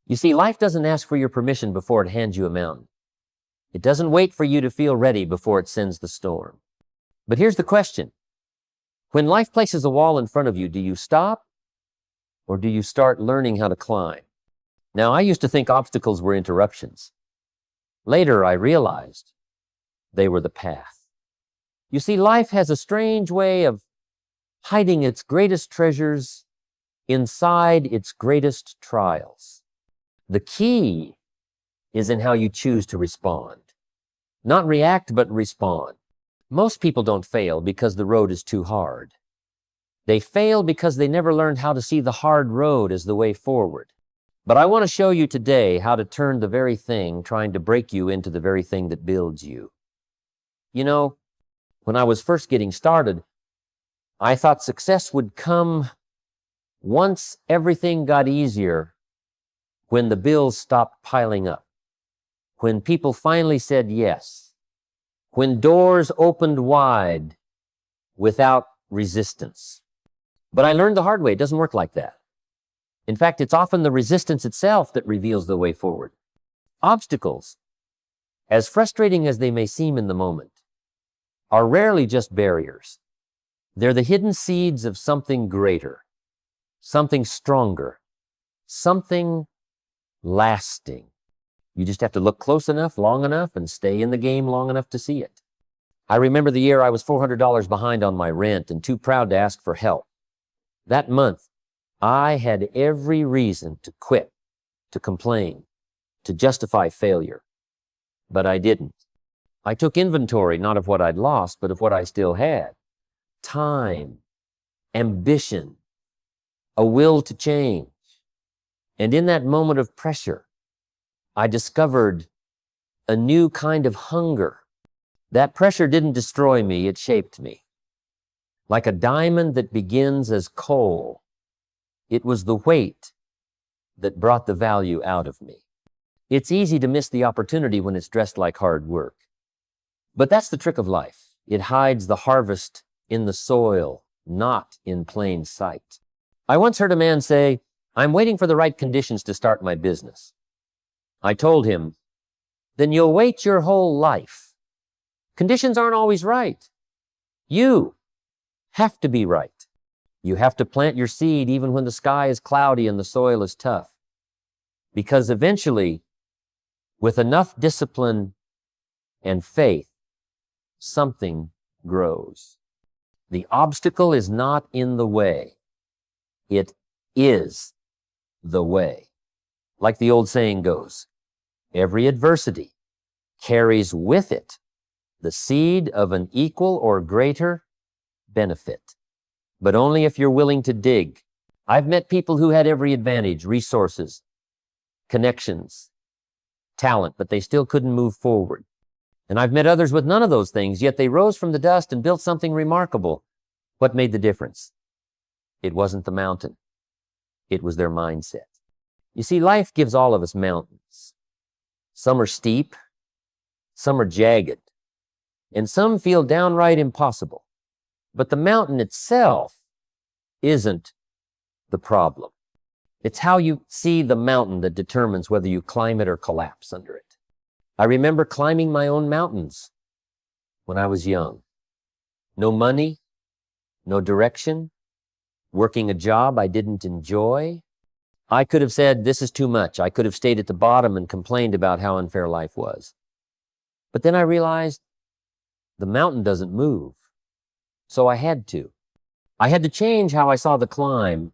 You see, life doesn't ask for your permission before it hands you a mountain. It doesn't wait for you to feel ready before it sends the storm. But here's the question. When life places a wall in front of you, do you stop or do you start learning how to climb? Now, I used to think obstacles were interruptions. Later, I realized they were the path. You see, life has a strange way of hiding its greatest treasures inside its greatest trials. The key is in how you choose to respond. Not react, but respond. Most people don't fail because the road is too hard. They fail because they never learned how to see the hard road as the way forward. But I want to show you today how to turn the very thing trying to break you into the very thing that builds you. You know, when I was first getting started, I thought success would come once everything got easier, when the bills stopped piling up, when people finally said yes, when doors opened wide without resistance. But I learned the hard way, it doesn't work like that. In fact, it's often the resistance itself that reveals the way forward. Obstacles, as frustrating as they may seem in the moment, are rarely just barriers. They're the hidden seeds of something greater, something stronger, something lasting. You just have to look close enough, long enough, and stay in the game long enough to see it. I remember the year I was $400 behind on my rent and too proud to ask for help. That month, I had every reason to quit, to complain, to justify failure. But I didn't. I took inventory not of what I'd lost, but of what I still had. Time, ambition, a will to change. And in that moment of pressure, I discovered a new kind of hunger. That pressure didn't destroy me, it shaped me. Like a diamond that begins as coal, it was the weight that brought the value out of me. It's easy to miss the opportunity when it's dressed like hard work. But that's the trick of life. It hides the harvest in the soil, not in plain sight. I once heard a man say, "I'm waiting for the right conditions to start my business." I told him, "Then you'll wait your whole life. Conditions aren't always right. You have to be right. You have to plant your seed even when the sky is cloudy and the soil is tough. Because eventually, with enough discipline and faith, something grows. The obstacle is not in the way. It is the way. Like the old saying goes, every adversity carries with it the seed of an equal or greater benefit. But only if you're willing to dig. I've met people who had every advantage, resources, connections, talent, but they still couldn't move forward. And I've met others with none of those things, yet they rose from the dust and built something remarkable. What made the difference? It wasn't the mountain. It was their mindset. You see, life gives all of us mountains. Some are steep, some are jagged, and some feel downright impossible. But the mountain itself isn't the problem. It's how you see the mountain that determines whether you climb it or collapse under it. I remember climbing my own mountains when I was young. No money, no direction, working a job I didn't enjoy. I could have said, "This is too much." I could have stayed at the bottom and complained about how unfair life was. But then I realized the mountain doesn't move. So I had to. I had to change how I saw the climb.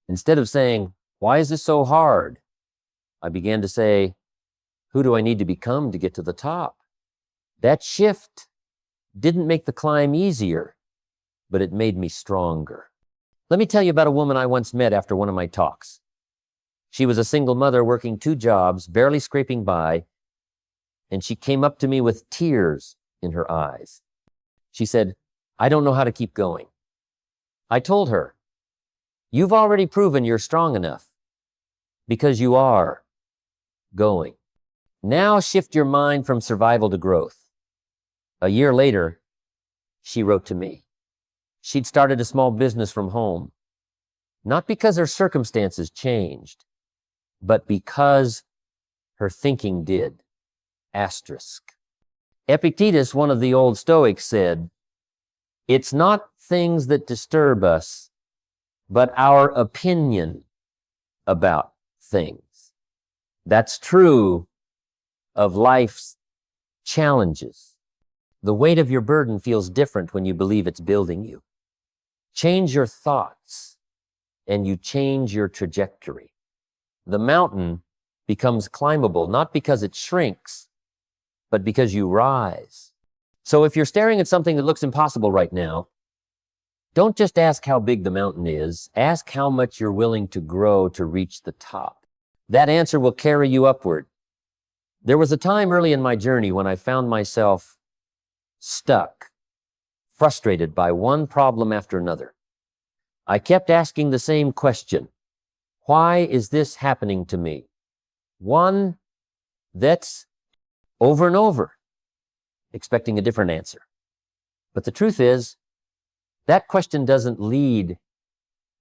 Instead of saying, "Why is this so hard?" I began to say, "Who do I need to become to get to the top?" That shift didn't make the climb easier, but it made me stronger. Let me tell you about a woman I once met after one of my talks. She was a single mother working 2 jobs, barely scraping by, and she came up to me with tears in her eyes. She said, "I don't know how to keep going." I told her, "You've already proven you're strong enough because you are going. Now shift your mind from survival to growth." A year later, she wrote to me. She'd started a small business from home, not because her circumstances changed, but because her thinking did. Asterisk. Epictetus, one of the old Stoics, said, "It's not things that disturb us, but our opinion about things." That's true of life's challenges. The weight of your burden feels different when you believe it's building you. Change your thoughts, and you change your trajectory. The mountain becomes climbable, not because it shrinks, but because you rise. So if you're staring at something that looks impossible right now, don't just ask how big the mountain is, ask how much you're willing to grow to reach the top. That answer will carry you upward. There was a time early in my journey when I found myself stuck, frustrated by one problem after another. I kept asking the same question: why is this happening to me? One that's over and over, expecting a different answer. But the truth is, that question doesn't lead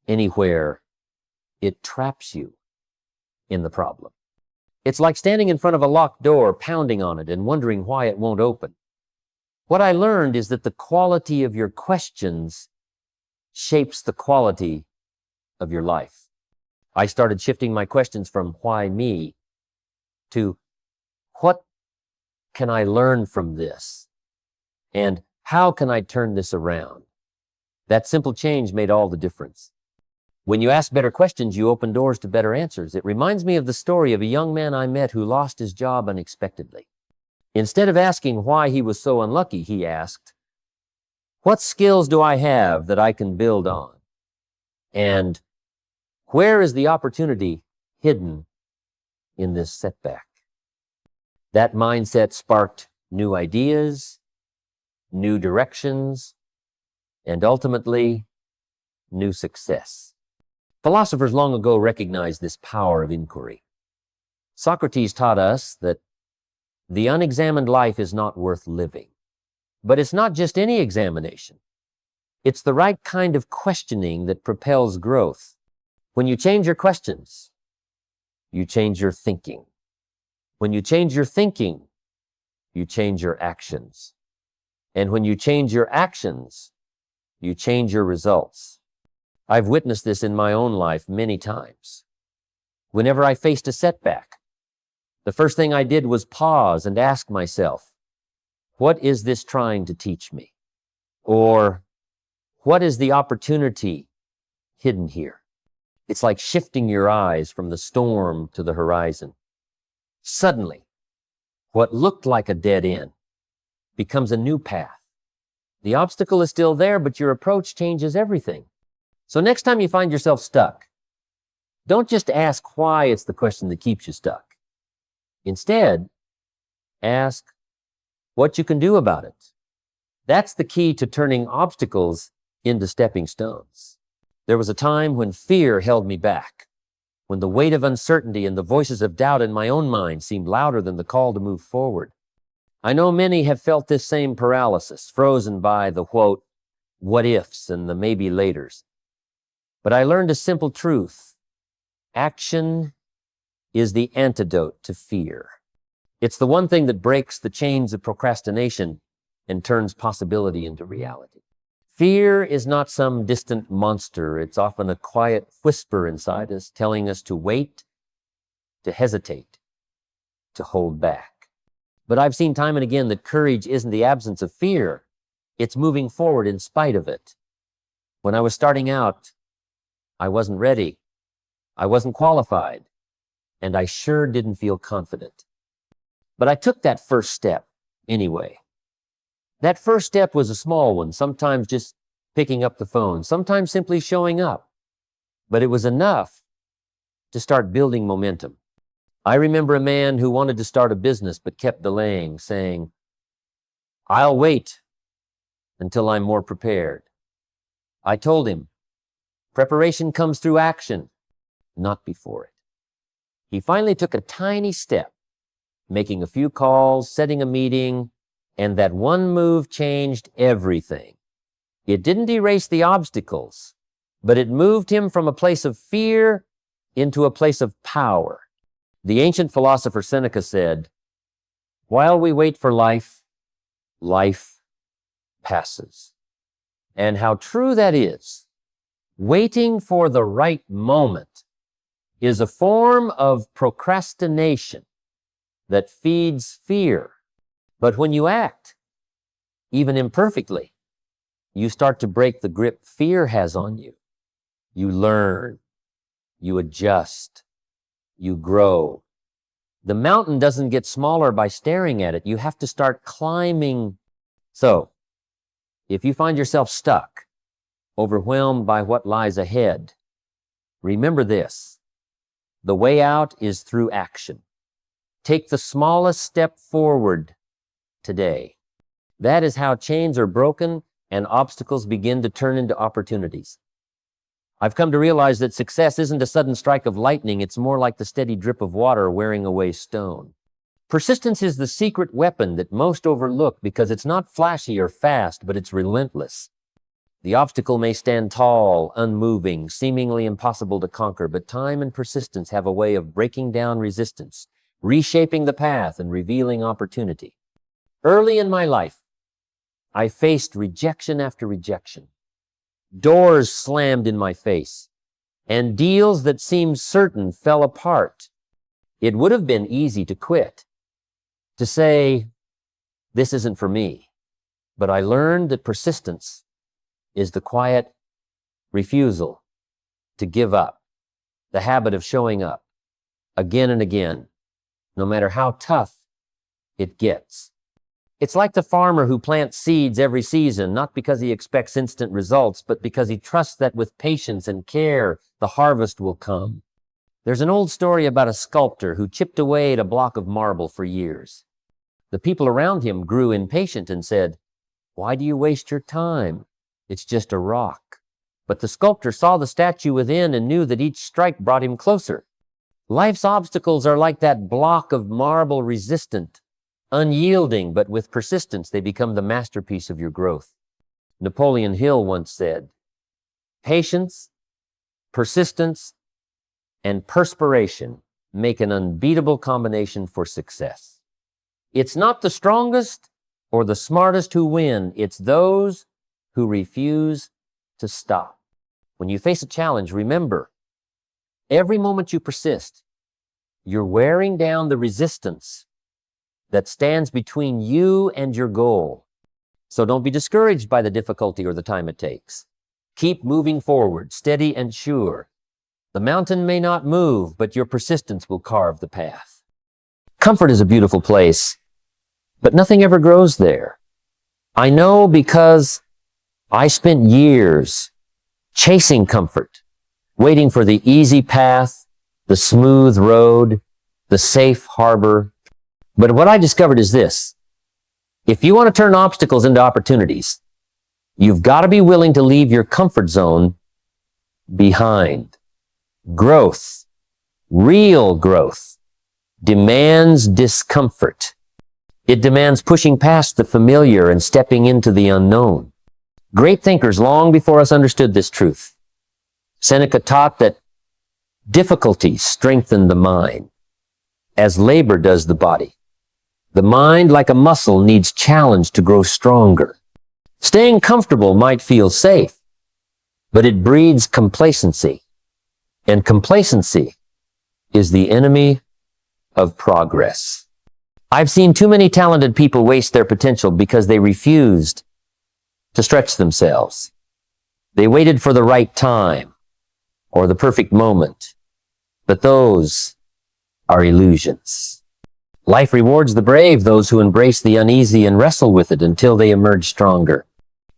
anywhere. It traps you in the problem. It's like standing in front of a locked door, pounding on it and wondering why it won't open. What I learned is that the quality of your questions shapes the quality of your life. I started shifting my questions from why me to what can I learn from this? And how can I turn this around? That simple change made all the difference. When you ask better questions, you open doors to better answers. It reminds me of the story of a young man I met who lost his job unexpectedly. Instead of asking why he was so unlucky, he asked, what skills do I have that I can build on? And where is the opportunity hidden in this setback? That mindset sparked new ideas, new directions, and ultimately, new success. Philosophers long ago recognized this power of inquiry. Socrates taught us that the unexamined life is not worth living. But it's not just any examination. It's the right kind of questioning that propels growth. When you change your questions, you change your thinking. When you change your thinking, you change your actions. And when you change your actions, you change your results. I've witnessed this in my own life many times. Whenever I faced a setback, the first thing I did was pause and ask myself, what is this trying to teach me? Or what is the opportunity hidden here? It's like shifting your eyes from the storm to the horizon. Suddenly, what looked like a dead end becomes a new path. The obstacle is still there, but your approach changes everything. So next time you find yourself stuck, don't just ask why it's the question that keeps you stuck. Instead, ask what you can do about it. That's the key to turning obstacles into stepping stones. There was a time when fear held me back, when the weight of uncertainty and the voices of doubt in my own mind seemed louder than the call to move forward. I know many have felt this same paralysis, frozen by the quote, what ifs and the maybe laters. But I learned a simple truth. Action is the antidote to fear. It's the one thing that breaks the chains of procrastination and turns possibility into reality. Fear is not some distant monster. It's often a quiet whisper inside us telling us to wait, to hesitate, to hold back. But I've seen time and again that courage isn't the absence of fear. It's moving forward in spite of it. When I was starting out, I wasn't ready. I wasn't qualified. And I sure didn't feel confident. But I took that first step anyway. That first step was a small one, sometimes just picking up the phone, sometimes simply showing up. But it was enough to start building momentum. I remember a man who wanted to start a business but kept delaying, saying, I'll wait until I'm more prepared. I told him, preparation comes through action, not before it. He finally took a tiny step, making a few calls, setting a meeting, and that one move changed everything. It didn't erase the obstacles, but it moved him from a place of fear into a place of power. The ancient philosopher Seneca said, "While we wait for life, life passes." And how true that is. Waiting for the right moment is a form of procrastination that feeds fear. But when you act, even imperfectly, you start to break the grip fear has on you. You learn, you adjust, you grow. The mountain doesn't get smaller by staring at it. You have to start climbing. So, if you find yourself stuck, overwhelmed by what lies ahead, remember this: the way out is through action. Take the smallest step forward today. That is how chains are broken and obstacles begin to turn into opportunities. I've come to realize that success isn't a sudden strike of lightning. It's more like the steady drip of water wearing away stone. Persistence is the secret weapon that most overlook because it's not flashy or fast, but it's relentless. The obstacle may stand tall, unmoving, seemingly impossible to conquer, but time and persistence have a way of breaking down resistance, reshaping the path, and revealing opportunity. Early in my life, I faced rejection after rejection. Doors slammed in my face, and deals that seemed certain fell apart. It would have been easy to quit, to say, "This isn't for me." But I learned that persistence is the quiet refusal to give up, the habit of showing up again and again, no matter how tough it gets. It's like the farmer who plants seeds every season, not because he expects instant results, but because he trusts that with patience and care, the harvest will come. There's an old story about a sculptor who chipped away at a block of marble for years. The people around him grew impatient and said, "Why do you waste your time? It's just a rock." But the sculptor saw the statue within and knew that each strike brought him closer. Life's obstacles are like that block of marble, resistant, unyielding, but with persistence, they become the masterpiece of your growth. Napoleon Hill once said, "Patience, persistence, and perspiration make an unbeatable combination for success." It's not the strongest or the smartest who win. It's those who refuse to stop. When you face a challenge, remember, every moment you persist, you're wearing down the resistance that stands between you and your goal. So don't be discouraged by the difficulty or the time it takes. Keep moving forward, steady and sure. The mountain may not move, but your persistence will carve the path. Comfort is a beautiful place, but nothing ever grows there. I know because I spent years chasing comfort, waiting for the easy path, the smooth road, the safe harbor. But what I discovered is this: if you want to turn obstacles into opportunities, you've got to be willing to leave your comfort zone behind. Growth, real growth, demands discomfort. It demands pushing past the familiar and stepping into the unknown. Great thinkers long before us understood this truth. Seneca taught that difficulty strengthened the mind, as labor does the body. The mind, like a muscle, needs challenge to grow stronger. Staying comfortable might feel safe, but it breeds complacency. And complacency is the enemy of progress. I've seen too many talented people waste their potential because they refused to stretch themselves. They waited for the right time or the perfect moment, but those are illusions. Life rewards the brave, those who embrace the uneasy and wrestle with it until they emerge stronger.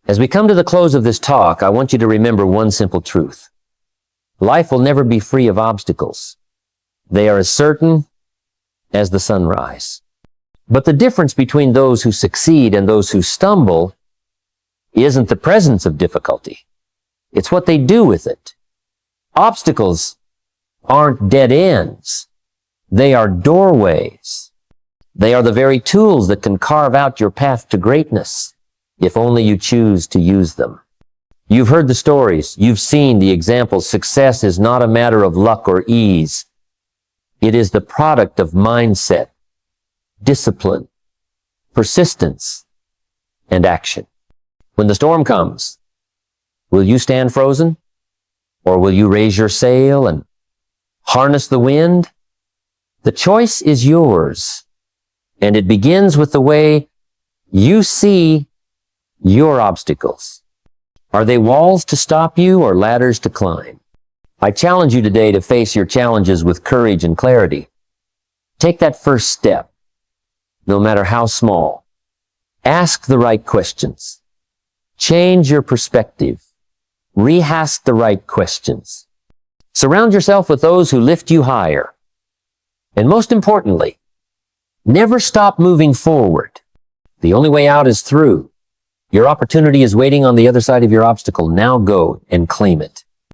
As we come to the close of this talk, I want you to remember one simple truth. Life will never be free of obstacles. They are as certain as the sunrise. But the difference between those who succeed and those who stumble isn't the presence of difficulty. It's what they do with it. Obstacles aren't dead ends. They are doorways. They are the very tools that can carve out your path to greatness, if only you choose to use them. You've heard the stories. You've seen the examples. Success is not a matter of luck or ease. It is the product of mindset, discipline, persistence, and action. When the storm comes, will you stand frozen? Or will you raise your sail and harness the wind? The choice is yours, and it begins with the way you see your obstacles. Are they walls to stop you or ladders to climb? I challenge you today to face your challenges with courage and clarity. Take that first step, no matter how small. Ask the right questions. Change your perspective. Rehash the right questions. Surround yourself with those who lift you higher. And most importantly, never stop moving forward. The only way out is through. Your opportunity is waiting on the other side of your obstacle. Now go and claim it.